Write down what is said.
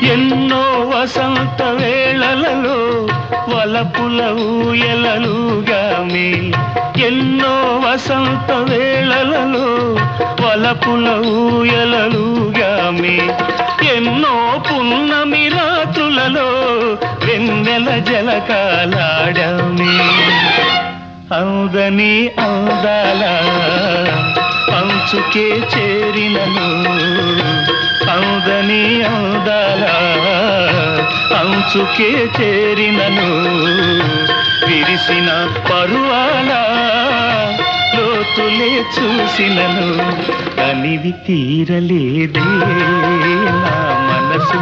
ఎన్నో వసంత వేళలలో వలపుల ఊయలలుగామి, ఎన్నో వసంత వేళలలో వలపుల ఊయలలుగామి, ఎన్నో పున్నమి రాత్రులలో వెన్నెల జలకాలాడామి. అందని అందాల అంచుకే చేరినను, అందని అందాల అంచుకే చేరినను, విరిసిన పరువాల లోతులే చూసినను, అనివి తీరలేదే నా మనసు.